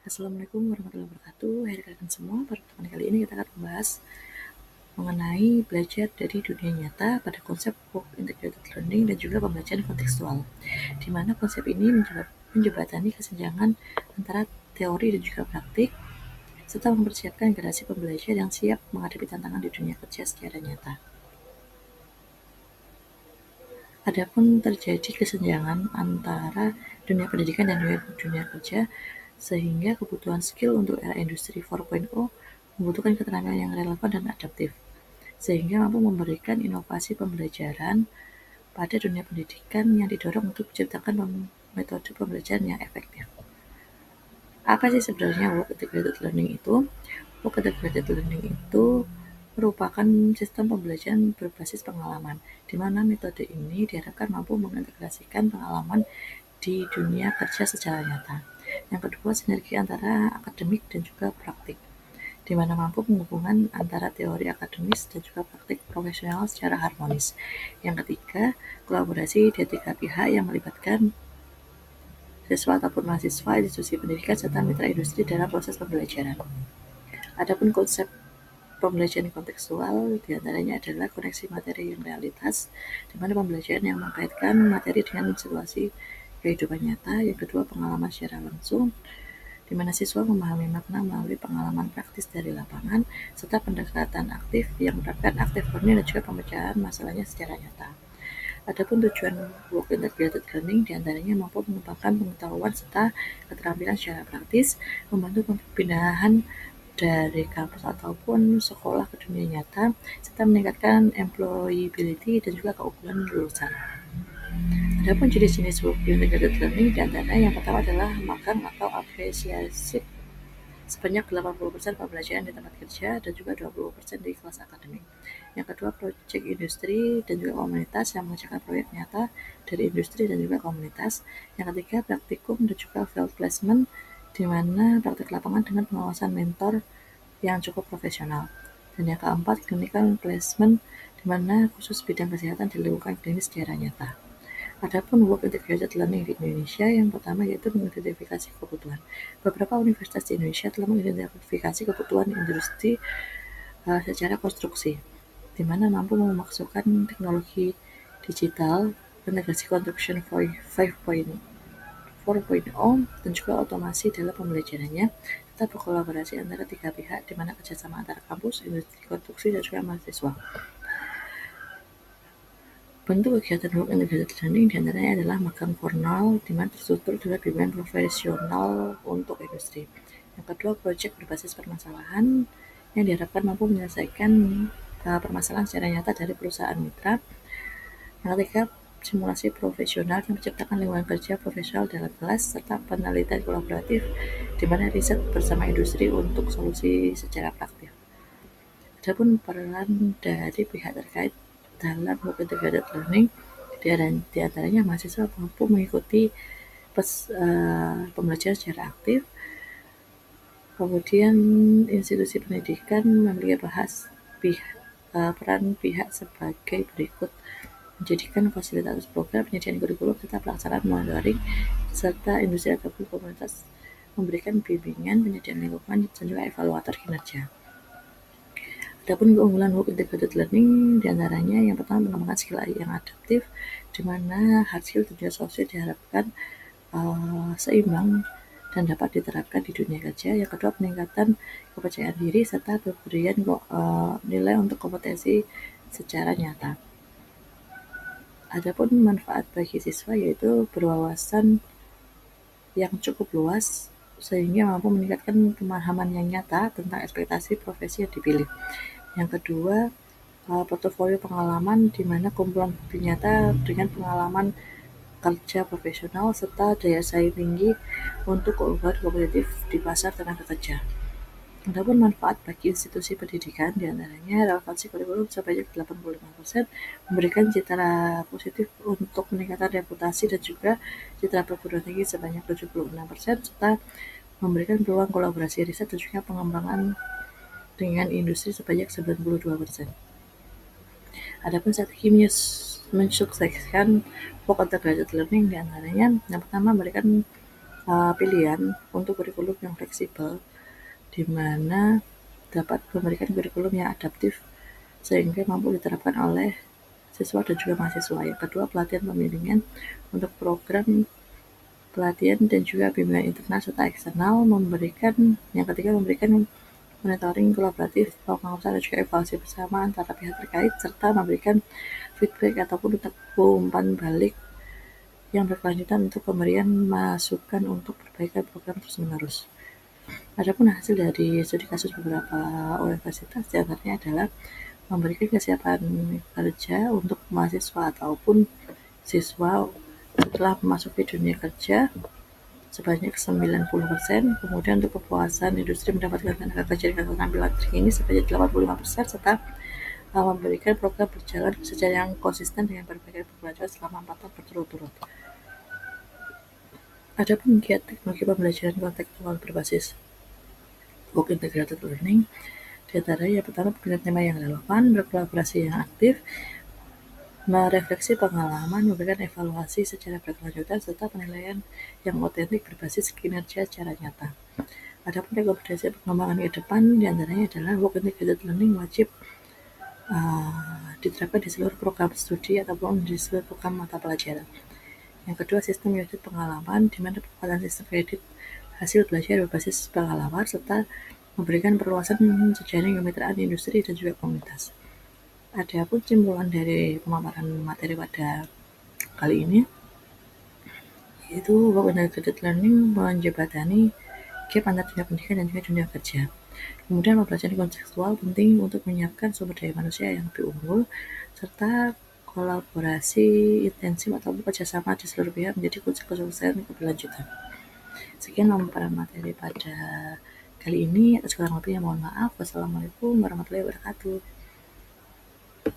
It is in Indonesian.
Assalamualaikum warahmatullahi wabarakatuh. Hai rekan semua, pada pertemuan kali ini kita akan membahas mengenai belajar dari dunia nyata pada konsep work integrated learning dan juga pembelajaran kontekstual, di mana konsep ini menjembatani kesenjangan antara teori dan juga praktik, serta mempersiapkan generasi pembelajar yang siap menghadapi tantangan di dunia kerja secara nyata. Adapun terjadi kesenjangan antara dunia pendidikan dan dunia kerja, sehingga kebutuhan skill untuk era industri 4.0 membutuhkan keterampilan yang relevan dan adaptif, sehingga mampu memberikan inovasi pembelajaran pada dunia pendidikan yang didorong untuk menciptakan metode pembelajaran yang efektif. Apa sih sebenarnya work integrated learning itu? Work integrated learning itu merupakan sistem pembelajaran berbasis pengalaman, di mana metode ini diharapkan mampu mengintegrasikan pengalaman di dunia kerja secara nyata. Yang kedua, sinergi antara akademik dan juga praktik, di mana mampu menghubungkan antara teori akademis dan juga praktik profesional secara harmonis. Yang ketiga, kolaborasi dari tiga pihak yang melibatkan siswa ataupun mahasiswa, institusi pendidikan, serta mitra industri dalam proses pembelajaran. Adapun konsep pembelajaran kontekstual diantaranya adalah koneksi materi yang realitas, di mana pembelajaran yang mengkaitkan materi dengan situasi kehidupan nyata. Yang kedua, pengalaman secara langsung, di mana siswa memahami makna melalui pengalaman praktis dari lapangan, serta pendekatan aktif yang menerapkan active learning dan juga pemecahan masalahnya secara nyata. Adapun tujuan work integrated learning diantaranya mampu mengembangkan pengetahuan serta keterampilan secara praktis, membantu pemindahan dari kampus ataupun sekolah ke dunia nyata, serta meningkatkan employability dan juga keunggulan lulusan. Adapun jenis-jenis work integrated learning diantaranya yang pertama adalah magang atau apresiasi sebanyak 80% pembelajaran di tempat kerja dan juga 20% di kelas akademik. Yang kedua, proyek industri dan juga komunitas yang mengerjakan proyek nyata dari industri dan juga komunitas. Yang ketiga, praktikum dan juga field placement, di mana praktik lapangan dengan pengawasan mentor yang cukup profesional. Dan yang keempat, clinical placement, di mana khusus bidang kesehatan dilakukan klinis secara nyata. Adapun work integrated learning di Indonesia, yang pertama yaitu mengidentifikasi kebutuhan. Beberapa universitas di Indonesia telah mengidentifikasi kebutuhan industri secara konstruksi, di mana mampu memasukkan teknologi digital, integrasi construction 5.0, dan juga otomasi dalam pembelajarannya, serta berkolaborasi antara tiga pihak, di mana kerjasama antara kampus, industri konstruksi, dan juga mahasiswa. Bentuk kegiatan work integrated learning diantaranya adalah magang formal, di mana terstruktur dengan bimbingan profesional untuk industri. Yang kedua, proyek berbasis permasalahan yang diharapkan mampu menyelesaikan permasalahan secara nyata dari perusahaan mitra. Yang ketiga, simulasi profesional yang menciptakan lingkungan kerja profesional dalam kelas, serta penelitian kolaboratif, di mana riset bersama industri untuk solusi secara praktik. Adapun peran dari pihak terkait dalam work integrated learning, di antaranya mahasiswa mampu mengikuti pembelajaran secara aktif. Kemudian institusi pendidikan memiliki peran pihak sebagai berikut: menjadikan fasilitas program, penyediaan kurikulum, serta pelaksanaan monitoring, serta industri ataupun komunitas memberikan bimbingan, penyediaan lingkungan, dan juga evaluator kinerja. Adapun keunggulan work integrated learning diantaranya yang pertama, mengembangkan skill yang adaptif, di mana hard skill dan juga soft skill diharapkan seimbang dan dapat diterapkan di dunia kerja. Yang kedua, peningkatan kepercayaan diri serta pemberian nilai untuk kompetensi secara nyata. Adapun manfaat bagi siswa yaitu berwawasan yang cukup luas, sehingga mampu meningkatkan pemahaman yang nyata tentang ekspektasi profesi yang dipilih. Yang kedua, portofolio pengalaman, di mana kumpulan bukti nyata dengan pengalaman kerja profesional serta daya saing tinggi untuk keunggulan kompetitif di pasar tenaga kerja. Adapun manfaat bagi institusi pendidikan diantaranya relevansi kurikulum sebanyak 85%, memberikan citra positif untuk meningkatkan reputasi dan juga citra perguruan tinggi sebanyak 76%, serta memberikan peluang kolaborasi riset dan juga pengembangan dengan industri sebanyak 92%. Adapun strategi mensukseskan work integrated learning diantaranya yang pertama, memberikan pilihan untuk kurikulum yang fleksibel, di mana dapat memberikan kurikulum yang adaptif sehingga mampu diterapkan oleh siswa dan juga mahasiswa. Yang kedua, pelatihan pembimbingan untuk program pelatihan dan juga bimbingan internal serta eksternal. Yang ketiga, memberikan monitoring kolaboratif, pengawasan dan juga evaluasi bersama antara pihak terkait, serta memberikan feedback ataupun umpan balik yang berkelanjutan untuk pemberian masukan untuk perbaikan program terus-menerus. Adapun hasil dari studi kasus beberapa universitas diantaranya adalah memberikan kesiapan kerja untuk mahasiswa ataupun siswa setelah memasuki dunia kerja sebanyak 90%, kemudian untuk kepuasan industri mendapatkan tenaga kerja dengan keterampilan terkini sebanyak 85%, serta memberikan program berjalan secara yang konsisten dengan berbagai pembelajaran selama 4 tahun berturut-turut. Adapun giat teknologi pembelajaran kontekstual berbasis work integrated learning, di antaranya yang pertama pemilihan tema yang relevan, berkolaborasi yang aktif, merefleksi pengalaman, memberikan evaluasi secara berkelanjutan, serta penilaian yang otentik berbasis kinerja secara nyata. Adapun rekomendasi pengembangan ke depan diantaranya adalah work integrated learning wajib diterapkan di seluruh program studi ataupun di seluruh program mata pelajaran. Yang kedua, sistem kredit pengalaman, di mana penguatan sistem kredit hasil belajar berbasis pengalaman serta memberikan perluasan jejaring kemitraan industri dan juga komunitas. Adapun kesimpulan dari pemaparan materi pada kali ini, yaitu work integrated learning menjembatani gap antara dunia pendidikan dan juga dunia kerja. Kemudian pembelajaran kontekstual penting untuk menyiapkan sumber daya manusia yang lebih unggul, serta kolaborasi intensif atau kerjasama di seluruh pihak menjadi kunci kesuksesan keberlanjutan. Sekian pemaparan materi pada kali ini. Atas kurang lebihnya mohon maaf. Wassalamualaikum warahmatullahi wabarakatuh.